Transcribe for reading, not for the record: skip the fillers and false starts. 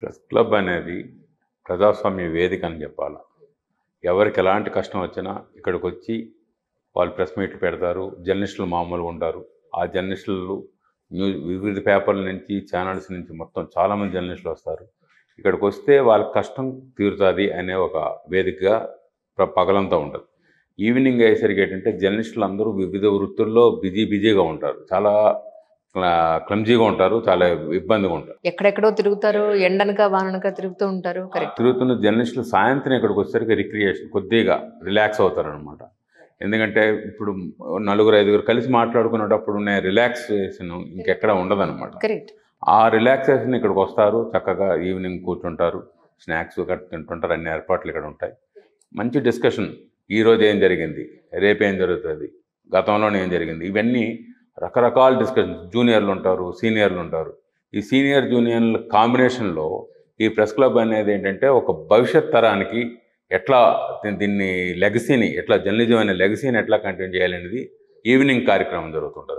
Press club అనేది ప్రజాస్వామ్య వేదిక అని చెప్పాలి. ఎవరికి ఎలాంటి కష్టం వచ్చినా ఇక్కడికి వచ్చి వాళ్ళు ప్రెస్ మీట్లు పెడతారు. జర్నలిస్టులు మామూలుగా ఉంటారు. ఆ జర్నలిస్టులు వివిధ పేపర్ల నుంచి, ఛానల్స్ నుంచి మొత్తం చాలామంది జర్నలిస్టులు వస్తారు. ఇక్కడికి వస్తే వాళ్ళ కష్టం తీరుతుంది అనే ఒక వేదికగా పగలంతా ఉంటుంది. ఈవినింగ్ అయ్యేసరికి ఏంటంటే జర్నలిస్టులు అందరూ వివిధ వృత్తుల్లో బిజీగా ఉంటారు. చాలా క్లమ్జీగా ఉంటారు. చాలా ఇబ్బందిగా ఉంటారు. ఎక్కడెక్కడో తిరుగుతారు, ఎండనక వాననక తిరుగుతూ ఉంటారు. తిరుగుతున్న జర్నలిస్టులు సాయంత్రం ఇక్కడికి వచ్చేసరికి రిక్రియేషన్ కొద్దిగా రిలాక్స్ అవుతారు అనమాట. ఎందుకంటే ఇప్పుడు నలుగురు ఐదుగురు కలిసి మాట్లాడుకునేటప్పుడు ఉండే రిలాక్సేషన్ ఇంకెక్కడ ఉండదన్నమాట. ఆ రిలాక్సేషన్ ఇక్కడికి వస్తారు, చక్కగా ఈవినింగ్ కూర్చుంటారు, స్నాక్స్ గట్రా తింటుంటారు. అన్ని ఏర్పాట్లు ఇక్కడ ఉంటాయి. మంచి డిస్కషన్, ఈరోజు ఏం జరిగింది, రేపేం జరుగుతుంది, గతంలోనే ఏం జరిగింది, ఇవన్నీ రకరకాల డిస్కషన్. జూనియర్లు ఉంటారు, సీనియర్లు ఉంటారు. ఈ సీనియర్ జూనియర్ల కాంబినేషన్లో ఈ ప్రెస్ క్లబ్ అనేది ఏంటంటే ఒక భవిష్యత్ తరానికి ఎట్లా దీన్ని లెగసీని, ఎట్లా జర్నలిజం అనే లెగసీని ఎట్లా కంటిన్యూ చేయాలనేది ఈవినింగ్ కార్యక్రమం జరుగుతుంటుంది.